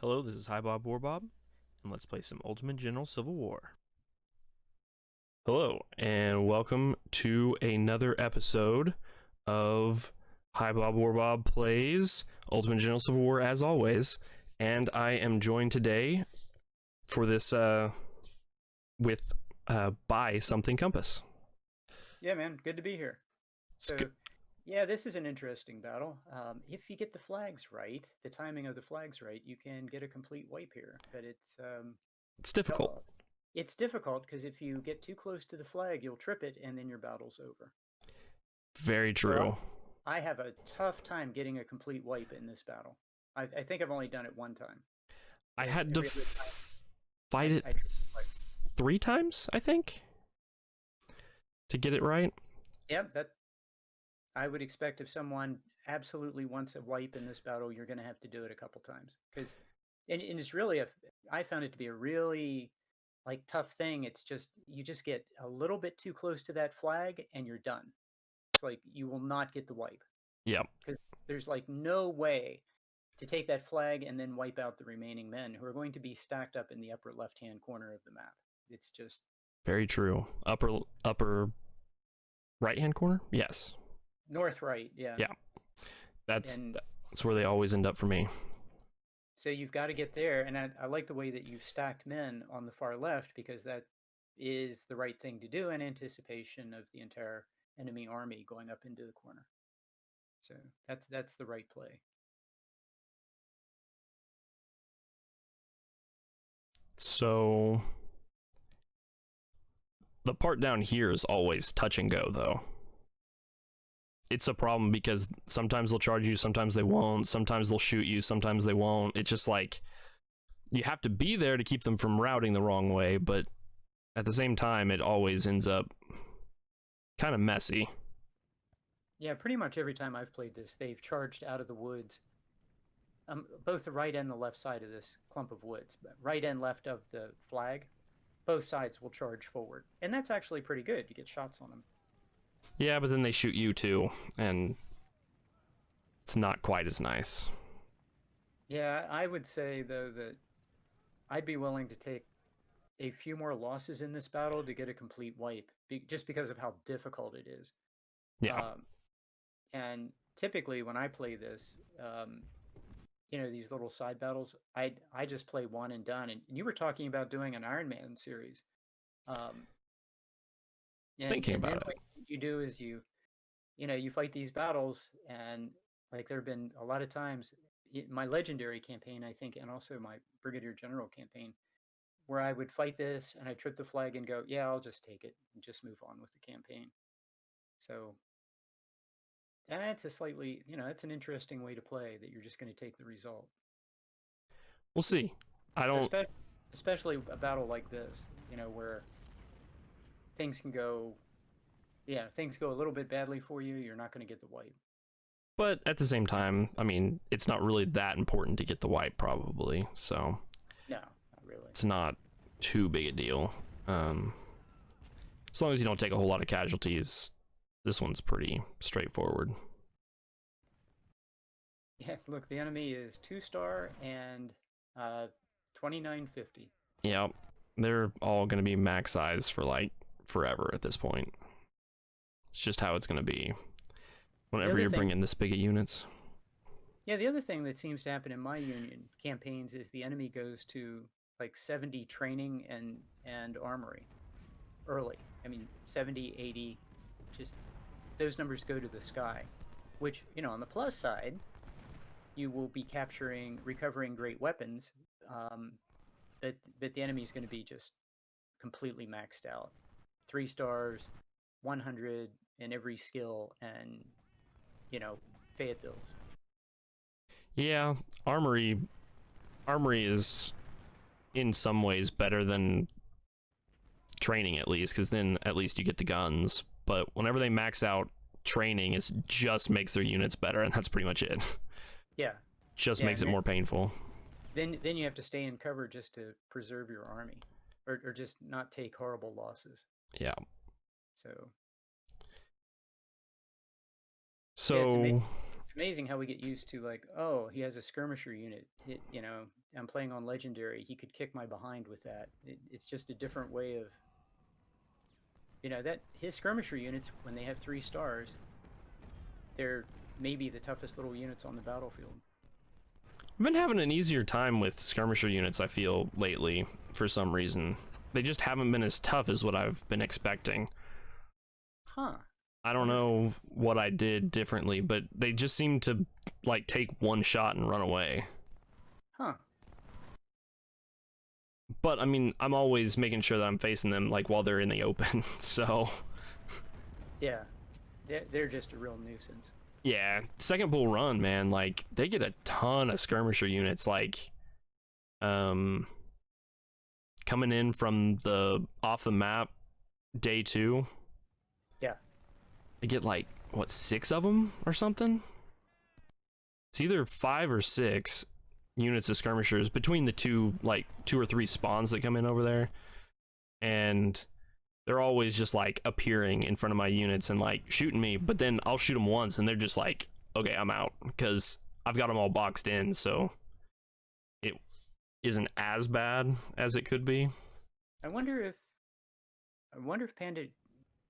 Hello, this is Hi Bob Warbob, and let's play some Ultimate General Civil War. Hello, and welcome to another episode of Hi Bob Warbob Plays Ultimate General Civil War, as always. And I am joined today for this with by Something Compass. Yeah, man, good to be here. So, yeah, this is an interesting battle. If you get the flags right, the timing of the flags right, you can get a complete wipe here. But It's difficult. it's difficult because if you get too close to the flag, you'll trip it, and then your battle's over. Very true. I have a tough time getting a complete wipe in this battle. I think I've only done it one time. I had to fight it I tripped the wipe. 3 times, I think, to get it right. Yep, that I would expect if someone absolutely wants a wipe in this battle, you're going to have to do it a couple times because, and it's really I found it to be a really like tough thing. It's just you just get a little bit too close to that flag and you're done. It's like you will not get the wipe. Yeah. Because there's like no way to take that flag and then wipe out the remaining men who are going to be stacked up in the upper left-hand corner of the map. It's just very true. Upper right-hand corner? Yes. north right, yeah. Yeah. That's where they always end up for me. So you've got to get there, and I like the way that you've stacked men on the far left because that is the right thing to do in anticipation of the entire enemy army going up into the corner. So that's the right play. So the part down here is always touch and go, though. It's a problem because sometimes they'll charge you, sometimes they won't, sometimes they'll shoot you, sometimes they won't. It's just like you have to be there to keep them from routing the wrong way, but at the same time, it always ends up kind of messy. Yeah, pretty much every time I've played this, they've charged out of the woods, both the right and the left side of this clump of woods, right and left of the flag. Both sides will charge forward, and that's actually pretty good. You get shots on them. Yeah, but then they shoot you too, and it's not quite as nice. Yeah, I would say, though, that I'd be willing to take a few more losses in this battle to get a complete wipe, just because of how difficult it is. Yeah. And typically when I play this, these little side battles, I just play one and done. And you were talking about doing an Iron Man series. Thinking about it. What you do is you fight these battles, and like there have been a lot of times, my legendary campaign, I think, and also my Brigadier General campaign, where I would fight this and I trip the flag and go, yeah, I'll just take it and just move on with the campaign. So that's a slightly, that's an interesting way to play, that you're just going to take the result. We'll see. I don't. Especially a battle like this, where things can go, things go a little bit badly for you. You're not going to get the wipe. But at the same time, I mean, it's not really that important to get the wipe, probably. So no, not really. It's not too big a deal. As long as you don't take a whole lot of casualties, this one's pretty straightforward. Yeah, look, the enemy is 2-star and 2950. Yep, they're all going to be max size for like forever at this point. It's just how it's going to be whenever you're bringing this big of units. Yeah, the other thing that seems to happen in my union campaigns is the enemy goes to like 70 training and armory early. I mean, 70, 80, just those numbers go to the sky, which, on the plus side, you will be recovering great weapons, but the enemy is going to be just completely maxed out. 3 stars, 100 in every skill, and, Fayettevilles. Yeah, armory is in some ways better than training, at least, because then at least you get the guns. But whenever they max out training, it just makes their units better, and that's pretty much it. Yeah. Just makes it more painful. Then you have to stay in cover just to preserve your army, or just not take horrible losses. Yeah. So yeah, it's amazing how we get used to like, oh, he has a skirmisher unit. You know, I'm playing on legendary. He could kick my behind with that. It's just a different way of, you know, that his skirmisher units when they have 3 stars, they're maybe the toughest little units on the battlefield. I've been having an easier time with skirmisher units, I feel, lately, for some reason. They just haven't been as tough as what I've been expecting. Huh. I don't know what I did differently, but they just seem to, like, take one shot and run away. Huh. But, I mean, I'm always making sure that I'm facing them, like, while they're in the open, so... Yeah. They're just a real nuisance. Yeah, second bull run, man, like, they get a ton of skirmisher units, like, coming in from the off the map day 2. Yeah. They get, like, what, 6 of them or something? It's either 5 or 6 units of skirmishers between the two, like, 2 or 3 spawns that come in over there. And they're always just, like, appearing in front of my units and, like, shooting me. But then I'll shoot them once and they're just like, okay, I'm out. Because I've got them all boxed in, so it isn't as bad as it could be. I wonder if Panda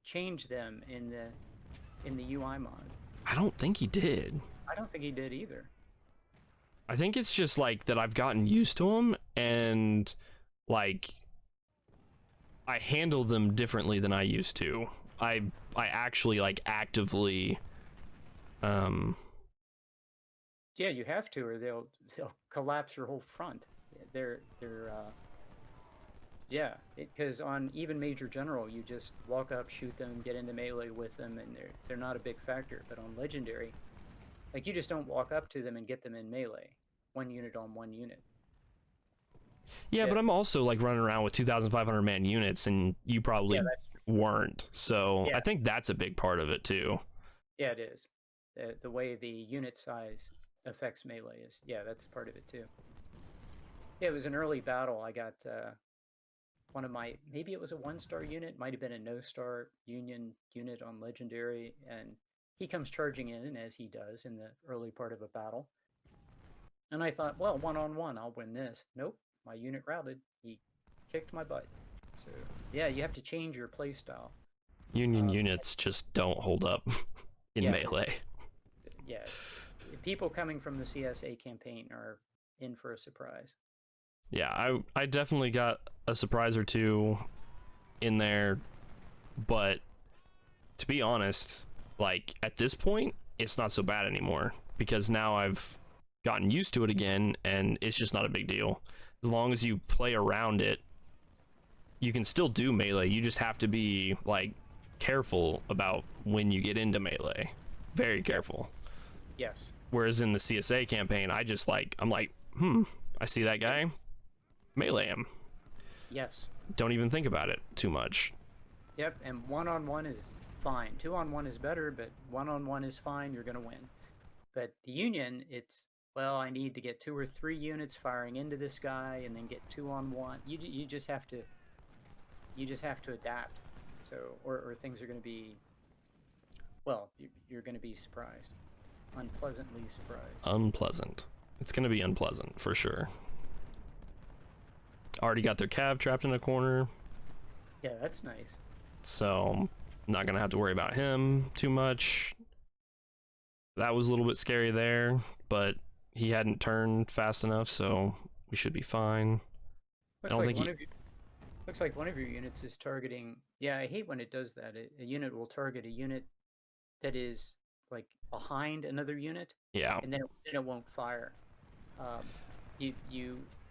changed them in the UI mod. I don't think he did. I don't think he did either. I think it's just, like, that I've gotten used to them and, like, I handle them differently than I used to. I actually, like, actively Yeah, you have to, or they'll collapse your whole front. Yeah, because on even Major General, you just walk up, shoot them, get into melee with them, and they're not a big factor. But on Legendary, like, you just don't walk up to them and get them in melee. 1 unit on 1 unit. Yeah, but I'm also, like, running around with 2,500 man units, and you probably weren't. So Yeah. I think that's a big part of it too. Yeah, it is. The way the unit size affects melee is, yeah, that's part of it too. Yeah, it was an early battle. I got one of my, maybe it was a 1-star unit, might have been a no-star Union unit on Legendary, and he comes charging in, as he does in the early part of a battle. And I thought, well, 1-on-1, I'll win this. Nope, my unit routed. He kicked my butt. So yeah, you have to change your play style. Union units just don't hold up in melee. Yeah, people coming from the CSA campaign are in for a surprise. Yeah, I definitely got a surprise or two in there, but to be honest, like, at this point, it's not so bad anymore because now I've gotten used to it again and it's just not a big deal. As long as you play around it, you can still do melee. You just have to be, like, careful about when you get into melee. Very careful. Yes. Whereas in the CSA campaign, I just, like, I'm like, I see that guy, melee him. Yes. Don't even think about it too much. Yep, and 1-on-1 is fine. 2-on-1 is better, but 1-on-1 is fine. You're gonna win. But the Union, it's, well, I need to get 2 or 3 units firing into this guy, and then get 2-on-1. You just have to adapt. So, or things are going to be, well, you're going to be surprised, unpleasantly surprised. Unpleasant. It's going to be unpleasant for sure. Already got their cav trapped in a corner. Yeah, that's nice. So not going to have to worry about him too much. That was a little bit scary there, but he hadn't turned fast enough, so we should be fine. Looks like one of your units is targeting. Yeah, I hate when it does that. A unit will target a unit that is, like, behind another unit. Yeah. And then it won't fire. You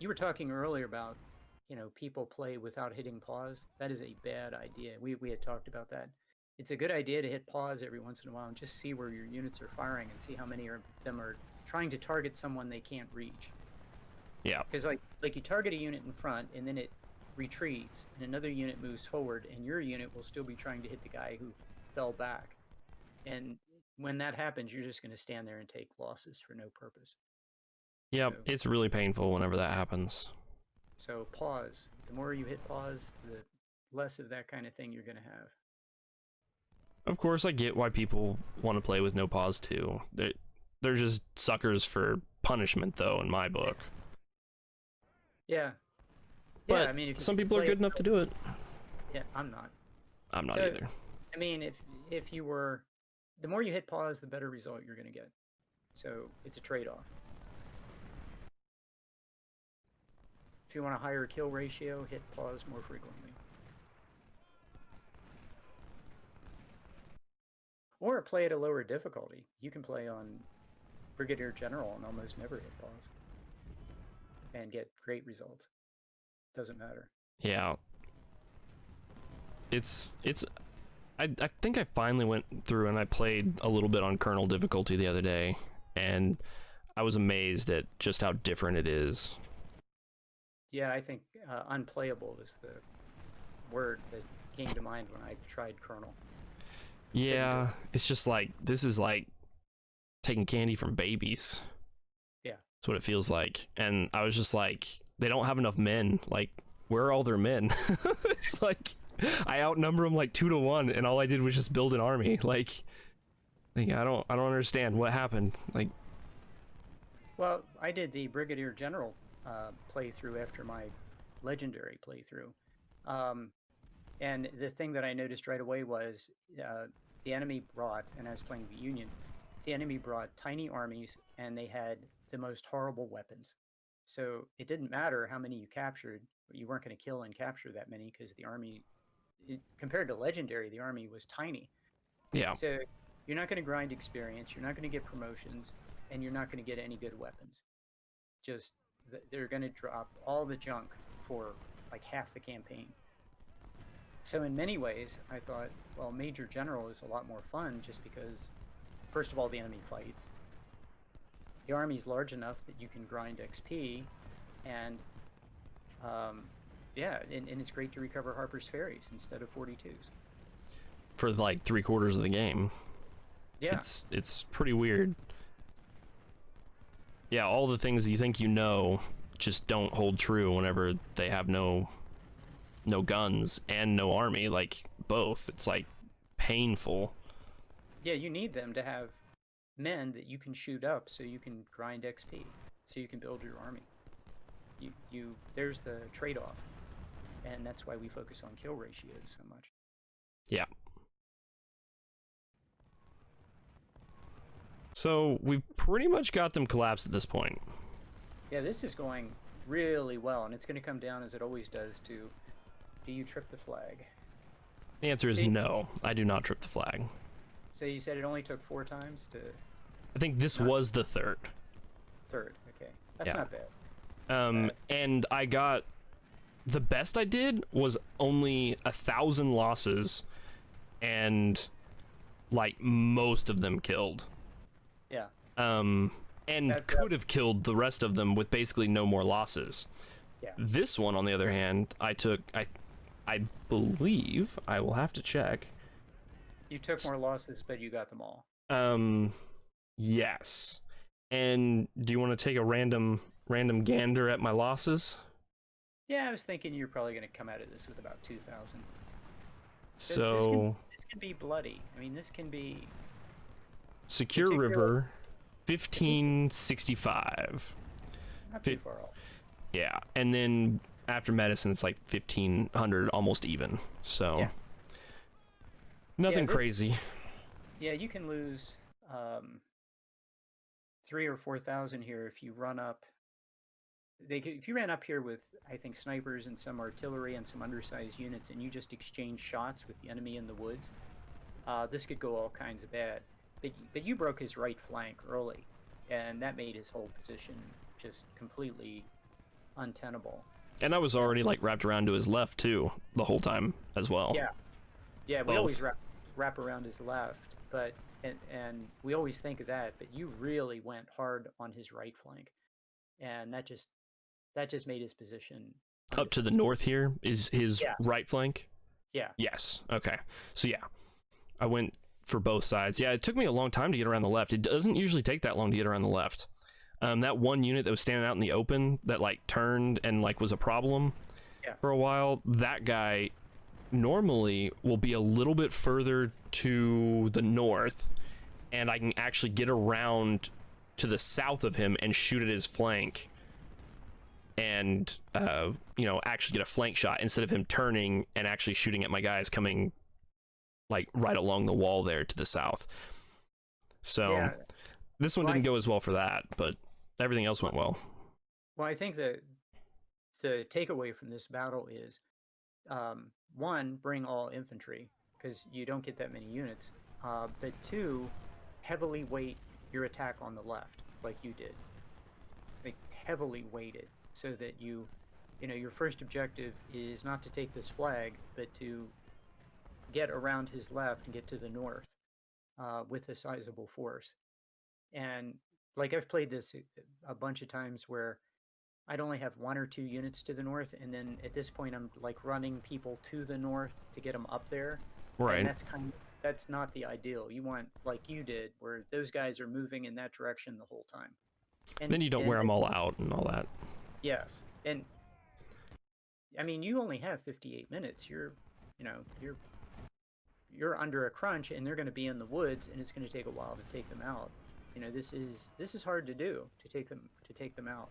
were talking earlier about, you know, people play without hitting pause. That is a bad idea. We had talked about that. It's a good idea to hit pause every once in a while and just see where your units are firing and see how many of them are trying to target someone they can't reach. Yeah. Because like you target a unit in front and then it retreats and another unit moves forward and your unit will still be trying to hit the guy who fell back. And when that happens, you're just going to stand there and take losses for no purpose. Yep, so, it's really painful whenever that happens. So pause. The more you hit pause, the less of that kind of thing you're going to have. Of course, I get why people want to play with no pause too. they're just suckers for punishment, though, in my book. Yeah. But yeah, I mean, if you some people are play good enough to do it. Yeah, I'm not. I'm not So, either. I mean, if you were, the more you hit pause, the better result you're going to get. So it's a trade-off. If you want a higher kill ratio, hit pause more frequently. Or play at a lower difficulty. You can play on Brigadier General and almost never hit pause. And get great results. Doesn't matter. Yeah. I think I finally went through and I played a little bit on Colonel difficulty the other day, and I was amazed at just how different it is. Yeah, I think unplayable is the word that came to mind when I tried Colonel. Yeah, it's just like, this is like taking candy from babies. Yeah. That's what it feels like. And I was just like, they don't have enough men. Like, where are all their men? It's like, I outnumber them like 2 to 1, and all I did was just build an army. Like I don't understand what happened. Like, well, I did the Brigadier General playthrough after my Legendary playthrough. And the thing that I noticed right away was the enemy brought, and I was playing the Union, the enemy brought tiny armies, and they had the most horrible weapons. So it didn't matter how many you captured, you weren't going to kill and capture that many because the army, compared to Legendary, the army was tiny. yeah. So you're not going to grind experience, you're not going to get promotions, and you're not going to get any good weapons. Just, they're going to drop all the junk for like half the campaign. So in many ways, I thought, well, Major General is a lot more fun just because, first of all, the enemy fights. The army's large enough that you can grind XP, and yeah, and it's great to recover Harper's Ferries instead of 42s. For like 3/4 of the game. Yeah. It's pretty weird. Yeah, all the things you think you know just don't hold true whenever they have no guns and no army, like both. It's like painful. Yeah, you need them to have men that you can shoot up so you can grind XP, so you can build your army. There's the trade-off, and that's why we focus on kill ratios so much. Yeah. So we've pretty much got them collapsed at this point. Yeah, this is going really well, and it's going to come down, as it always does, to do you trip the flag? The answer is no. I do not trip the flag. So you said it only took 4 times to... I think this was the third. Third, okay. That's not bad. And I got... The best I did was only 1,000 losses, and like most of them killed. Yeah. And could have killed the rest of them with basically no more losses. Yeah. This one, on the other hand, I believe, I will have to check. You took more losses, but you got them all. Yes. And do you want to take a random gander at my losses? Yeah, I was thinking you're probably going to come out of this with about 2,000. So this can be bloody. I mean, this can be... Secure River, 1565. Not too far off. Yeah, and then after medicine, it's like 1,500, almost even. So yeah. Nothing crazy. Yeah, you can lose 3,000 or 4,000 here if you run up. If you ran up here with, I think, snipers and some artillery and some undersized units, and you just exchange shots with the enemy in the woods, this could go all kinds of bad. But you broke his right flank early, and that made his whole position just completely untenable. And I was already like wrapped around to his left too the whole time as well. Yeah, yeah. We always wrap around his left, but and we always think of that. But you really went hard on his right flank, and that just made his position up to the north. Here is his right flank. Yeah. Yes. Okay. So yeah, I went for both sides. Yeah, it took me a long time to get around the left. It doesn't usually take that long to get around the left. That one unit that was standing out in the open that like turned and like was a problem for a while, that guy normally will be a little bit further to the north, and I can actually get around to the south of him and shoot at his flank and actually get a flank shot instead of him turning and actually shooting at my guys coming like right along the wall there to the south. So Yeah. this one didn't go as well for that, but everything else went well. Well, I think that the takeaway from this battle is, one, bring all infantry, because you don't get that many units. But two, heavily weight your attack on the left, like you did. Like, heavily weight it, so that your first objective is not to take this flag, but to get around his left and get to the north with a sizable force. And like, I've played this a bunch of times where I'd only have 1 or 2 units to the north, and then at this point I'm like running people to the north to get them up there. Right. And that's not the ideal. You want, like you did, where those guys are moving in that direction the whole time. And then you don't wear them all out and all that. Yes. And I mean, you only have 58 minutes. You're under a crunch, and they're going to be in the woods, and it's going to take a while to take them out. This is hard to do, to take them out.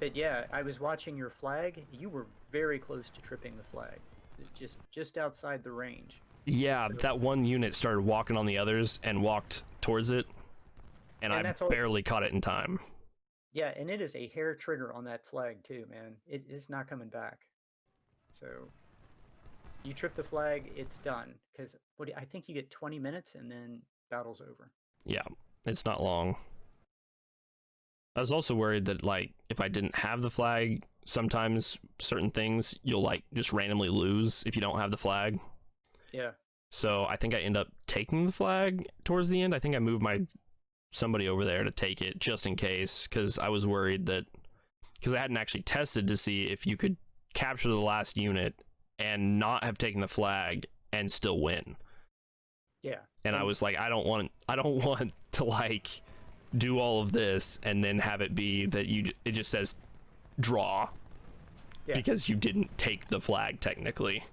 But yeah, I was watching your flag. You were very close to tripping the flag, just outside the range. Yeah, so that one unit started walking on the others and walked towards it, and I barely caught it in time. Yeah, and it is a hair trigger on that flag too, man. It is not coming back. So you trip the flag, it's done. Because I think you get 20 minutes, and then battle's over. Yeah, it's not long. I was also worried that, like, if I didn't have the flag, sometimes certain things you'll like just randomly lose if you don't have the flag. Yeah. So I think I end up taking the flag towards the end. I think I moved somebody over there to take it just in case, because I was worried that, because I hadn't actually tested to see if you could capture the last unit and not have taken the flag and still win. Yeah. And I was like, I don't want to like do all of this and then have it be that it just says draw. Yeah. Because you didn't take the flag technically.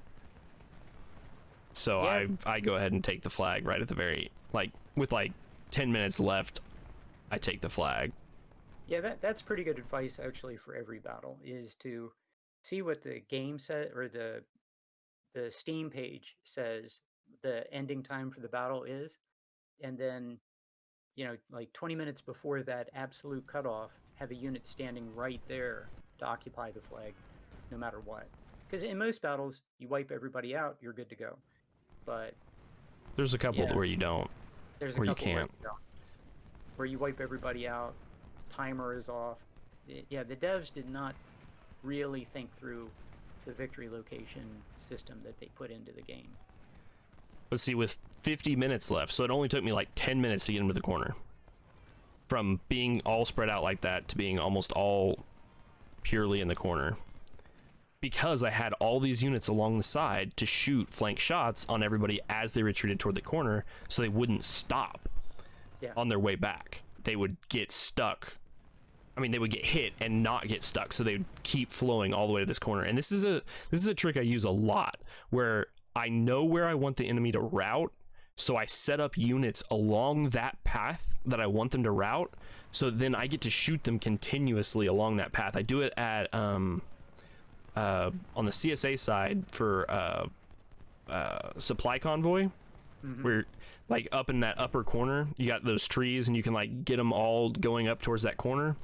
So yeah. I go ahead and take the flag right at the very, like, with like 10 minutes left, I take the flag. Yeah, that's pretty good advice actually for every battle, is to see what the game set or the Steam page says the ending time for the battle is, and then like 20 minutes before that absolute cutoff, have a unit standing right there to occupy the flag no matter what. Because in most battles, you wipe everybody out, you're good to go. But there's a couple where you don't. There's a couple you can't. Where you wipe everybody out, timer is off. Yeah, the devs did not really think through the victory location system that they put into the game. Let's see, with 50 minutes left, so it only took me like 10 minutes to get into the corner. From being all spread out like that to being almost all purely in the corner. Because I had all these units along the side to shoot flank shots on everybody as they retreated toward the corner, so they wouldn't stop on their way back. They would get stuck. I mean, they would get hit and not get stuck, so they would keep flowing all the way to this corner. And this is a trick I use a lot, where I know where I want the enemy to route, so I set up units along that path that I want them to route, so then I get to shoot them continuously along that path. I do it at on the CSA side for supply convoy, where like up in that upper corner you got those trees and you can like get them all going up towards that corner.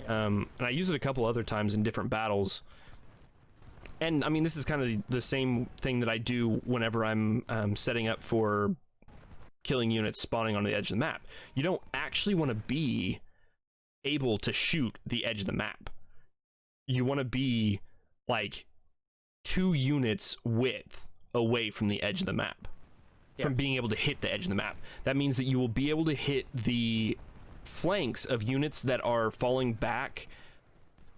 And I use it a couple other times in different battles. And I mean, this is kind of the same thing that I do whenever I'm setting up for killing units spawning on the edge of the map. You don't actually want to be able to shoot the edge of the map. You want to be like 2 units width away from the edge of the map, from being able to hit the edge of the map. That means that you will be able to hit the flanks of units that are falling back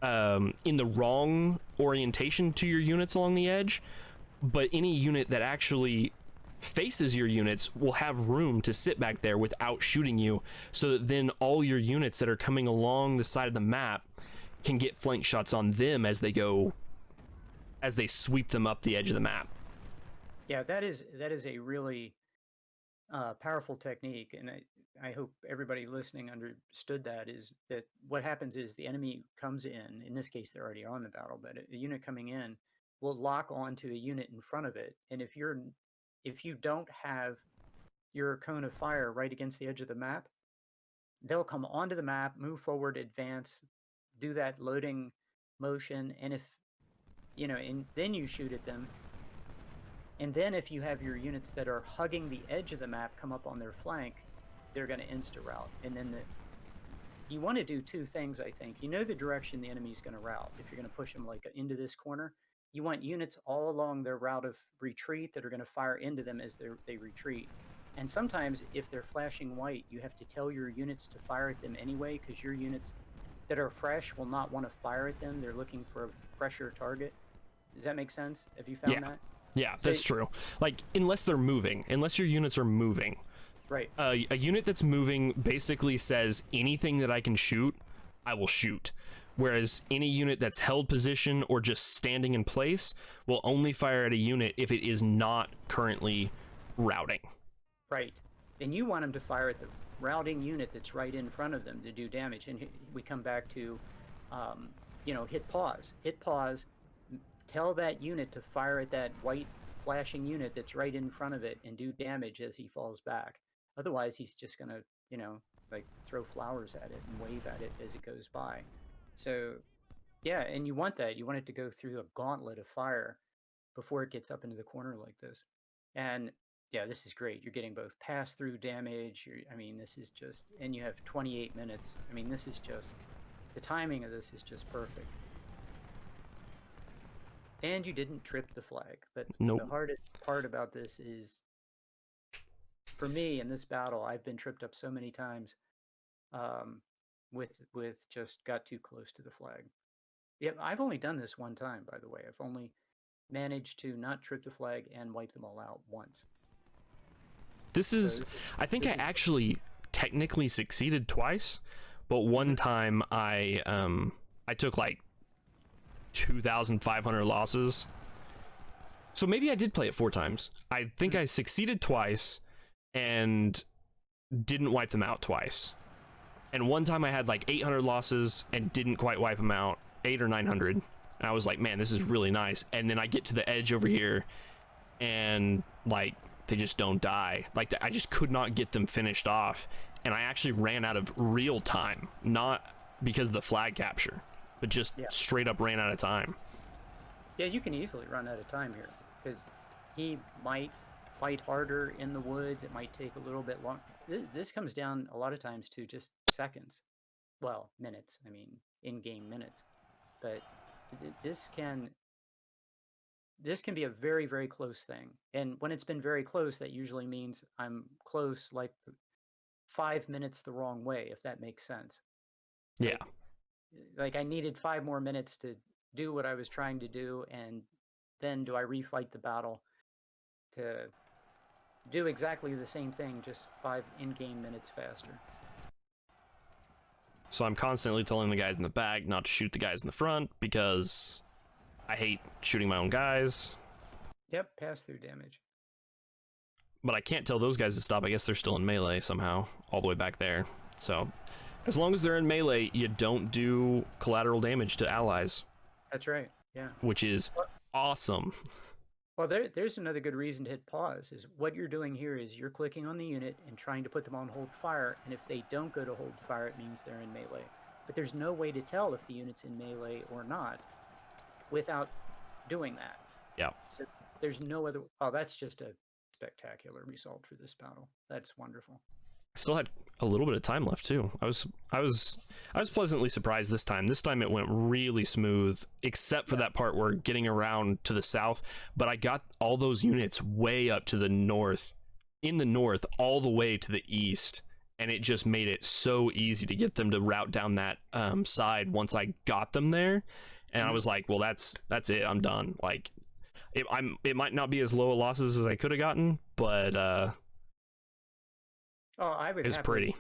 in the wrong orientation to your units along the edge, but any unit that actually faces your units will have room to sit back there without shooting you, so that then all your units that are coming along the side of the map can get flank shots on them as they sweep them up the edge of the map. Yeah, that is a really powerful technique, and I hope everybody listening understood that, is that what happens is the enemy comes in this case, they're already on the battle, but a unit coming in will lock onto a unit in front of it. And if you don't have your cone of fire right against the edge of the map, they'll come onto the map, move forward, advance, do that loading motion. And if, and then you shoot at them. And then if you have your units that are hugging the edge of the map come up on their flank, they're going to insta-route. And then you want to do two things, I think. You know the direction the enemy's going to route. If you're going to push them like into this corner, you want units all along their route of retreat that are going to fire into them as they retreat. And sometimes if they're flashing white, you have to tell your units to fire at them anyway, because your units that are fresh will not want to fire at them. They're looking for a fresher target. Does that make sense? Have you found that? Yeah, that's true. Like, unless your units are moving. Right. A unit that's moving basically says anything that I can shoot, I will shoot. Whereas any unit that's held position or just standing in place will only fire at a unit if it is not currently routing. Right. And you want them to fire at the routing unit that's right in front of them to do damage. And we come back to, hit pause. Hit pause. Tell that unit to fire at that white flashing unit that's right in front of it and do damage as he falls back. Otherwise, he's just going to, like throw flowers at it and wave at it as it goes by. So, yeah, and you want that. You want it to go through a gauntlet of fire before it gets up into the corner like this. And yeah, this is great. You're getting both pass-through damage. This is just, and you have 28 minutes. This is just, the timing of this is just perfect. And you didn't trip the flag. But nope. The hardest part about this is, for me in this battle, I've been tripped up so many times with just got too close to the flag. Yeah, I've only done this one time, by the way. I've only managed to not trip the flag and wipe them all out once. I think I actually technically succeeded twice, but one time I took like 2,500 losses. So maybe I did play it 4 times. I think I succeeded twice and didn't wipe them out twice. And one time I had like 800 losses and didn't quite wipe them out, 800 or 900. And I was like, man, this is really nice. And then I get to the edge over here and like they just don't die. Like I just could not get them finished off. And I actually ran out of real time, not because of the flag capture, but just straight up ran out of time. Yeah, you can easily run out of time here because he might fight harder in the woods. It might take a little bit long. This comes down a lot of times to just seconds. Well, minutes. In-game minutes. But this can be a very, very close thing. And when it's been very close, that usually means I'm close like 5 minutes the wrong way, if that makes sense. Yeah. Like I needed 5 more minutes to do what I was trying to do, and then do I refight the battle to do exactly the same thing, just 5 in-game minutes faster. So I'm constantly telling the guys in the back not to shoot the guys in the front because I hate shooting my own guys. Yep, pass-through damage. But I can't tell those guys to stop. I guess they're still in melee somehow, all the way back there. So as long as they're in melee, you don't do collateral damage to allies. That's right, yeah. Which is awesome. Well, there's another good reason to hit pause, is what you're doing here is you're clicking on the unit and trying to put them on hold fire, and if they don't go to hold fire, it means they're in melee. But there's no way to tell if the unit's in melee or not without doing that. Yeah. So there's no other... Oh, that's just a spectacular result for this battle. That's wonderful. I still had a little bit of time left too. I was pleasantly surprised this time. This time it went really smooth, except for that part where getting around to the south. But I got all those units way up to the north, in the north, all the way to the east, and it just made it so easy to get them to route down that side once I got them there. And I was like, well, that's it. I'm done. Like, it might not be as low a losses as I could have gotten, but it's pretty.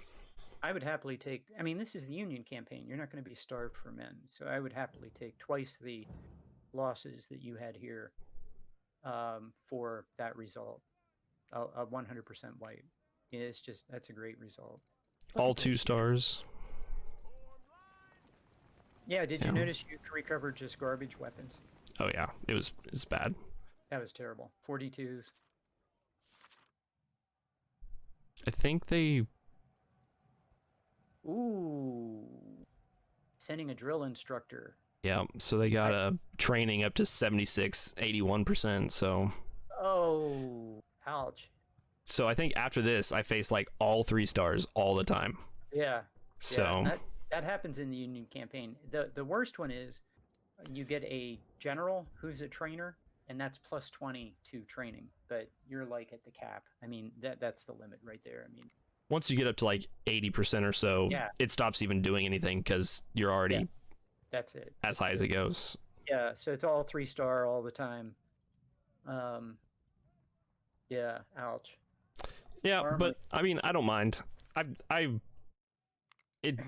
I would happily take... this is the Union campaign. You're not going to be starved for men. So I would happily take twice the losses that you had here for that result. A 100% wipe. It's just, that's a great result. Look All at those 2 stars. Yeah, did Yeah. you notice you recovered just garbage weapons? Oh yeah, it's bad. That was terrible. 42s. I think they Ooh. Sending a drill instructor. so they got a training up to 76, 81%. Oh, ouch. So I think after this, I face like all 3 stars all the time. Yeah. So Yeah, that happens in the Union campaign. The worst one is you get a general who's a trainer, and that's plus 20 to training, but you're like at the cap. I mean, that's the limit right there. I mean, once you get up to like 80% or so, yeah, it stops even doing anything because you're already that's it. as high as it goes. Yeah, so it's all 3-star all the time. Yeah, ouch. Yeah, Armory. but I mean, I don't mind. I it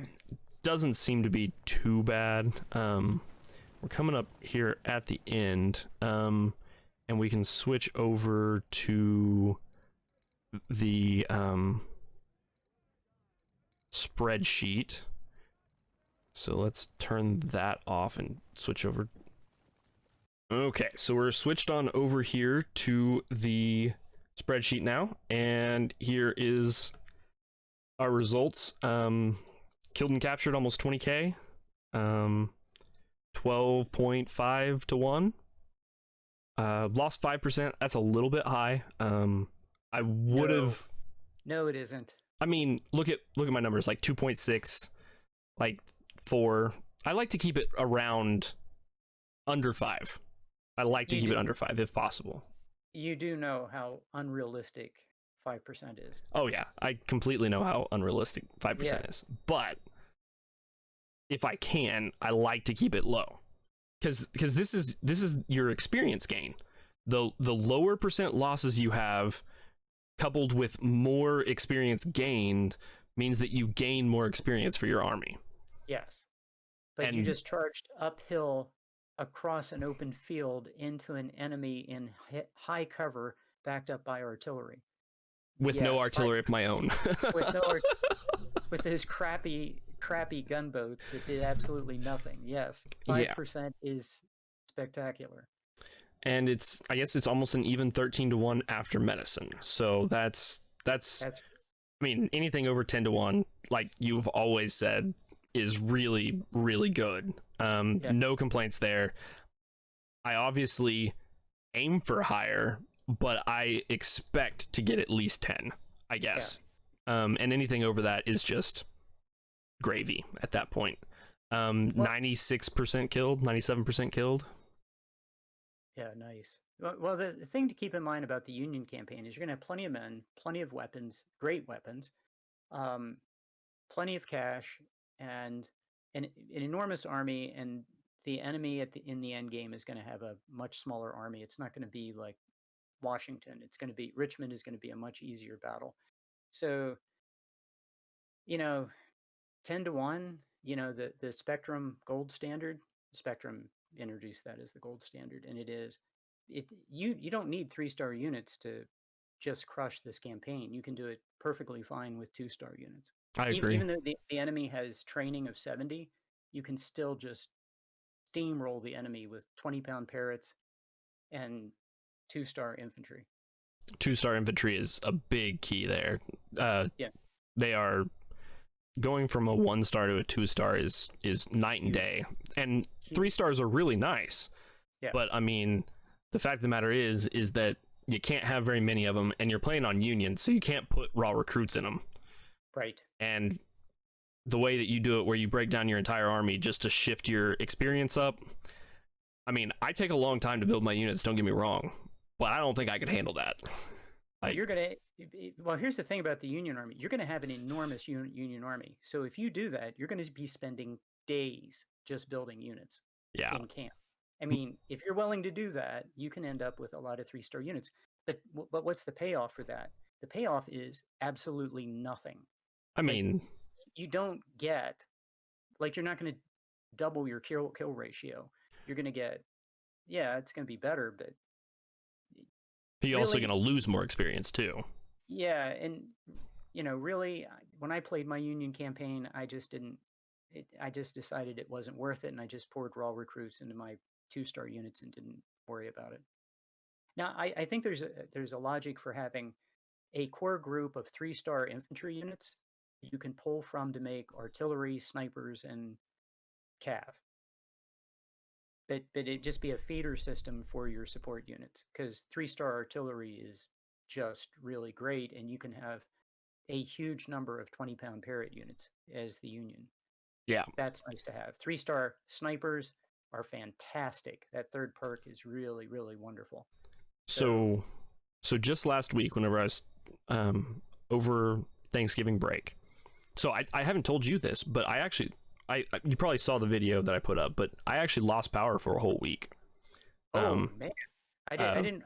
doesn't seem to be too bad. We're coming up here at the end, and we can switch over to the spreadsheet. So let's turn that off and switch over. Okay, so we're switched on over here to the spreadsheet now, and here is our results. Killed and captured almost 20k. 12.5 to 1. Lost 5%. That's a little bit high. I would have. No, it isn't. I mean, look at my numbers. Like 2.6, like 4. I like to keep it around under 5. I like to keep it under 5 if possible. You do know how unrealistic 5% is. Oh yeah, I completely know how unrealistic 5% is. But if I can, I like to keep it low, because this is your experience gain. The lower percent losses you have, coupled with more experience gained, means that you gain more experience for your army. Yes, but you just charged uphill across an open field into an enemy in high cover, backed up by artillery. With no artillery of my own. with those crappy gunboats that did absolutely nothing. Yes, 5% is spectacular. And I guess it's almost an even 13 to 1 after medicine. So that's I mean, anything over 10 to 1, like you've always said, is really, really good. No complaints there. I obviously aim for higher, but I expect to get at least 10, I guess. And anything over that is just gravy at that point. 96% killed, 97% killed. Yeah, nice. Well, the thing to keep in mind about the Union campaign is you're going to have plenty of men, plenty of weapons, great weapons, plenty of cash, and an enormous army. And the enemy in the end game is going to have a much smaller army. It's not going to be like Washington. Richmond is going to be a much easier battle. So, 10 to 1, the Spectrum gold standard, Spectrum introduced that as the gold standard, and you don't need 3-star units to just crush this campaign. You can do it perfectly fine with 2-star units. I agree. Even though the enemy has training of 70, you can still just steamroll the enemy with 20-pound parrots and 2-star infantry. 2-star infantry is a big key there. They are going from a 1-star to a 2-star is night and day, and 3 stars are really nice. But I mean, the fact of the matter is that you can't have very many of them, and you're playing on Union, so you can't put raw recruits in them. Right. And the way that you do it, where you break down your entire army just to shift your experience up, I mean, I take a long time to build my units, don't get me wrong, but I don't think I could handle that. Well, here's the thing about the Union Army. You're going to have an enormous Union Army. So if you do that, you're going to be spending days just building units in camp. I mean, if you're willing to do that, you can end up with a lot of 3-star units. But what's the payoff for that? The payoff is absolutely nothing. I mean, you don't get, you're not going to double your kill ratio. You're going to get, it's going to be better, but you're also going to lose more experience too. Yeah, and really, when I played my Union campaign, I just didn't. I just decided it wasn't worth it, and I just poured raw recruits into my 2-star units and didn't worry about it. Now, I think there's a logic for having a core group of 3-star infantry units you can pull from to make artillery, snipers, and cav. But it'd just be a feeder system for your support units, because 3-star artillery is just really great, and you can have a huge number of 20-pound Parrot units as the Union. Yeah. That's nice to have. 3-star snipers are fantastic. That third perk is really, really wonderful. So just last week, whenever I was over Thanksgiving break, so I haven't told you this, but you probably saw the video that I put up, but I actually lost power for a whole week. Oh man, I didn't.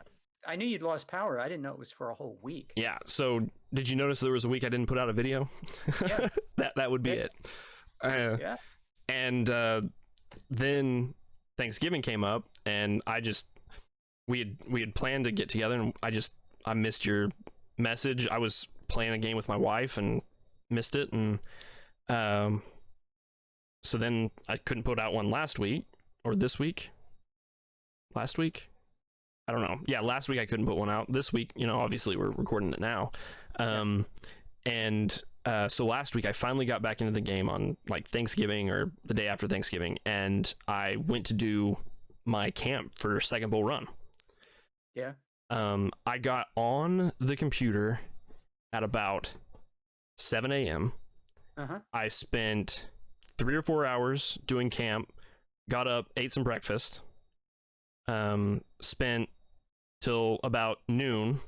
I knew you'd lost power. I didn't know it was for a whole week. Yeah. So did you notice there was a week I didn't put out a video? Yeah. that would be it. Yeah. And then Thanksgiving came up, and we had planned to get together, and I missed your message. I was playing a game with my wife and missed it, and so then I couldn't put out one last week or this week. Last week, I don't know. Yeah, last week I couldn't put one out. This week, obviously we're recording it now. And so last week I finally got back into the game on like Thanksgiving or the day after Thanksgiving, and I went to do my camp for Second Bull Run. Yeah. I got on the computer at about 7 a.m. I spent 3 or 4 hours doing camp, got up, ate some breakfast, spent till about noon,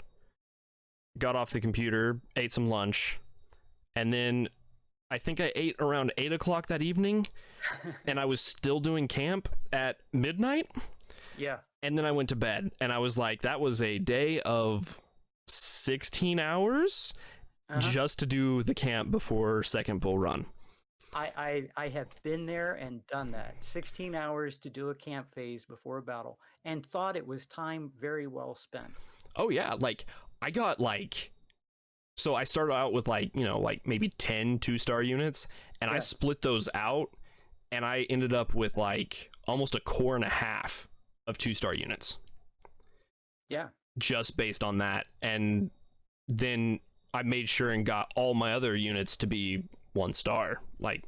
got off the computer, ate some lunch, and then I think I ate around 8 o'clock that evening, and I was still doing camp at midnight. Yeah. And then I went to bed, and I was like, that was a day of 16 hours just to do the camp before Second Bull Run. I have been there and done that. 16 hours to do a camp phase before a battle, and thought it was time very well spent. Oh yeah, like I got so I started out with maybe 10 2-star units, and I split those out, and I ended up with almost a core and a half of 2-star units. Yeah. Just based on that. And then I made sure and got all my other units to be 1-star. And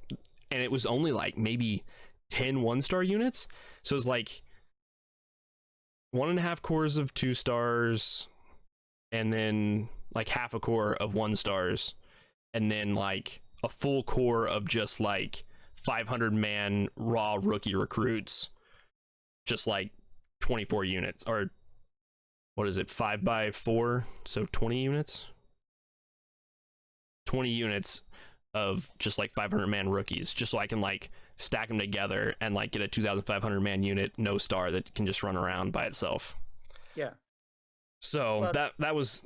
it was only maybe 10 1-star units. So it was 1.5 cores of 2-stars, and then half a core of 1-stars, and then a full core of just 500-man raw rookie recruits, just 24 units, or what is it, 5x4, so 20 units 20 units of just 500-man rookies, just so I can stack them together and get a 2,500-man unit, no star, that can just run around by itself. Yeah. So that was,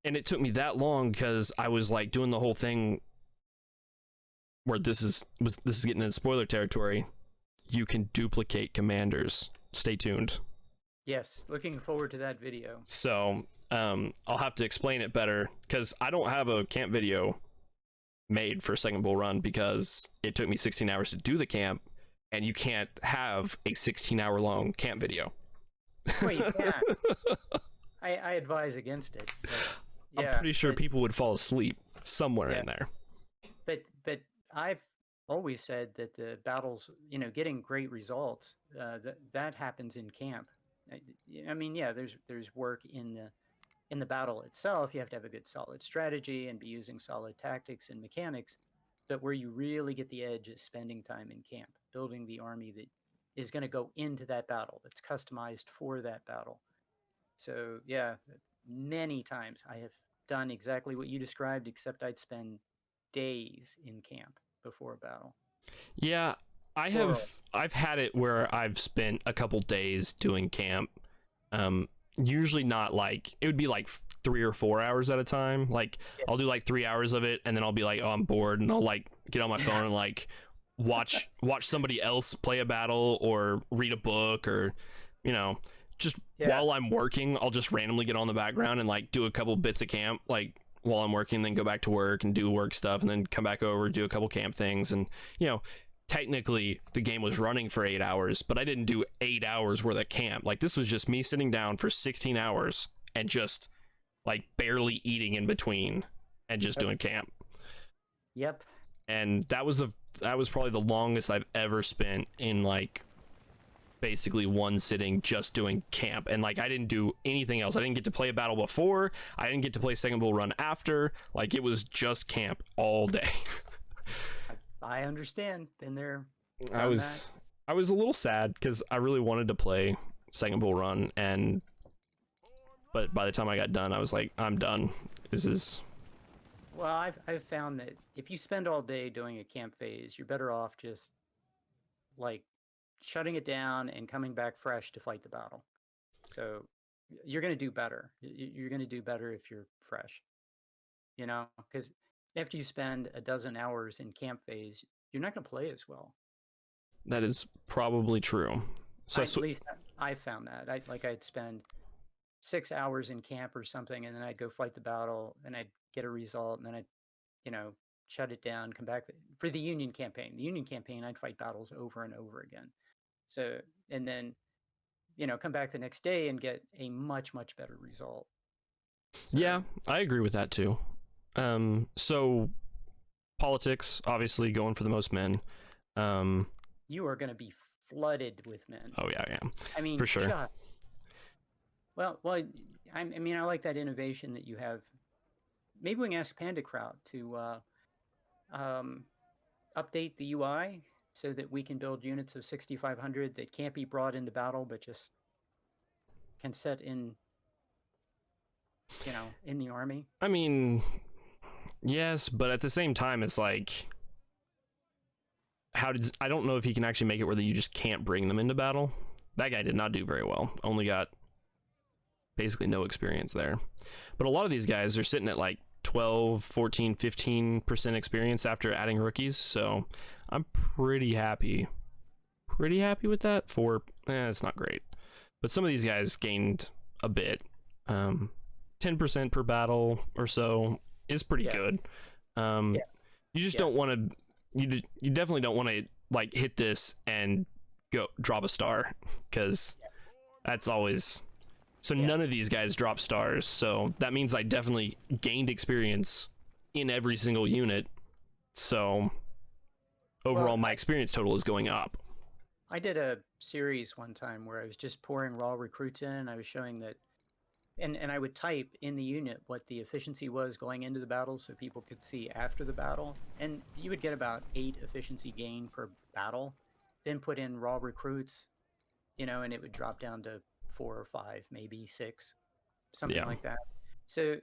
and it took me that long because I was doing the whole thing where this is getting into spoiler territory. You can duplicate commanders. Stay tuned. Yes, looking forward to that video. So I'll have to explain it better, because I don't have a camp video made for Second Bull Run, because it took me 16 hours to do the camp, and you can't have a 16-hour long camp video. Well, you can. I advise against it. I'm pretty sure people would fall asleep somewhere in there. But I've always said that the battles, getting great results, that happens in camp. I mean, yeah, there's work in the battle itself. You have to have a good solid strategy and be using solid tactics and mechanics. But where you really get the edge is spending time in camp, building the army that is going to go into that battle, that's customized for that battle. So yeah, many times I have done exactly what you described, except I'd spend days in camp before a battle. Yeah, I've had it where I've spent a couple days doing camp. Usually not it would be 3 or 4 hours at a time. I'll do 3 hours of it, and then I'll be oh, I'm bored, and I'll get on my phone and watch somebody else play a battle, or read a book, or just Yeah. while I'm working, I'll just randomly get on the background and like do a couple bits of camp, like while I'm working, then go back to work and do work stuff, and then come back over, do a couple camp things. And technically the game was running for 8 hours, but I didn't do 8 hours worth of camp. Like, this was just me sitting down for 16 hours and just like barely eating in between and just doing camp. Yep. And that was probably the longest I've ever spent in like basically one sitting just doing camp. And like, I didn't do anything else. I didn't get to play a battle before, I didn't get to play Second Bull Run after. Like, it was just camp all day. I understand. Been there. I was a little sad because I really wanted to play Second Bull Run, but by the time I got done, I was like, I'm done. This is... Well, I've found that if you spend all day doing a camp phase, you're better off just like shutting it down and coming back fresh to fight the battle. So you're going to do better. You're going to do better if you're fresh, because after you spend a dozen hours in camp phase, you're not going to play as well. That is probably true. So at least I found that. I'd spend 6 hours in camp or something, and then I'd go fight the battle, and I'd get a result, and then I'd, shut it down, come back for the Union campaign. The Union campaign, I'd fight battles over and over again. So, and then, come back the next day and get a much, much better result. So, yeah, I agree with that too. So politics, obviously going for the most men. You are going to be flooded with men. Oh yeah, yeah. I mean, for sure. Well, I like that innovation that you have. Maybe we can ask Pandakraut to update the UI so that we can build units of 6,500 that can't be brought into battle, but just can set in, in the army. I mean, yes, but at the same time, it's like, I don't know if he can actually make it where you just can't bring them into battle. That guy did not do very well. Only got basically no experience there. But a lot of these guys are sitting at like 12, 14, 15% experience after adding rookies. So I'm pretty happy with that. It's not great. But some of these guys gained a bit. 10% per battle or so is pretty good. You just don't want to... You definitely don't want to like hit this and go drop a star, because that's always... So none of these guys drop stars, so that means I definitely gained experience in every single unit. So overall, my experience total is going up. I did a series one time where I was just pouring raw recruits in, and I was showing that, and I would type in the unit what the efficiency was going into the battle so people could see after the battle, and you would get about 8 efficiency gain per battle. Then put in raw recruits, and it would drop down to 4 or 5, maybe 6, something like that. So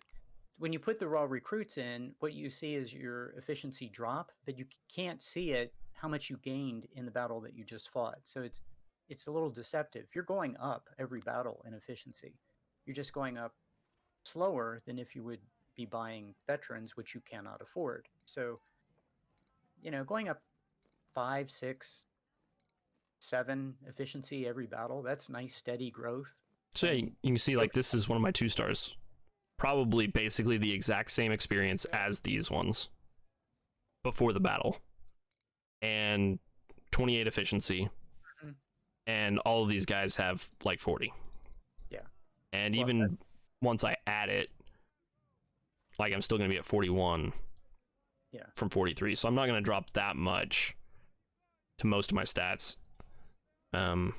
when you put the raw recruits in, what you see is your efficiency drop, but you can't see it, how much you gained in the battle that you just fought. So it's a little deceptive. You're going up every battle in efficiency. You're just going up slower than if you would be buying veterans, which you cannot afford. So, going up 5, 6, 7 efficiency every battle, that's nice steady growth. So you can see like this is one of my 2 stars, probably basically the exact same experience as these ones before the battle, and 28 efficiency, and all of these guys have like 40. And even once I add it, like, I'm still gonna be at 41 from 43, so I'm not gonna drop that much to most of my stats. I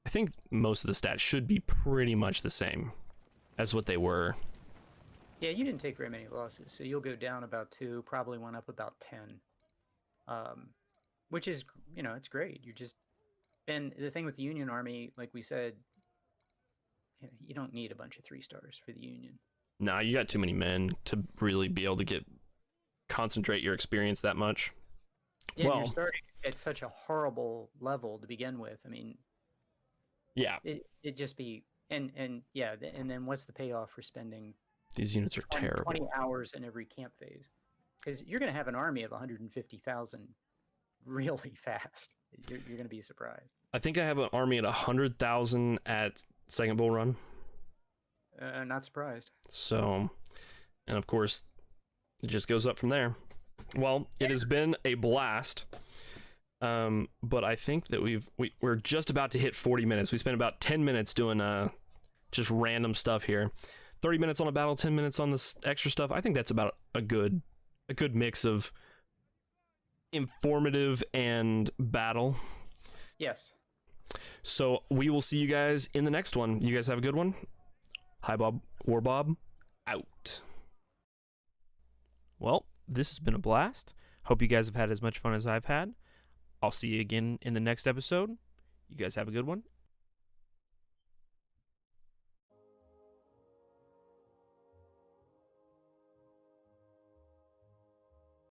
think most of the stats should be pretty much the same as what they were. Yeah, you didn't take very many losses, so you'll go down about 2, probably went up about 10, which is, it's great. And the thing with the Union Army, like we said, you don't need a bunch of 3 stars for the Union. Nah, you got too many men to really be able to concentrate your experience that much. Yeah, well, you're starting at such a horrible level to begin with. I mean, it just be and then what's the payoff for spending? These units are terrible. 20 hours in every camp phase, because you're going to have an army of 150,000 really fast. You're going to be surprised. I think I have an army at 100,000 at second bull run. Not surprised. So, and of course, it just goes up from there. Well, it has been a blast. But I think that we're just about to hit 40 minutes. We spent about 10 minutes doing just random stuff here. 30 minutes on a battle, 10 minutes on this extra stuff. I think that's about a good mix of informative and battle. Yes. So we will see you guys in the next one. You guys have a good one. Hi, Bob. War Bob, out. Well, this has been a blast. Hope you guys have had as much fun as I've had. I'll see you again in the next episode. You guys have a good one,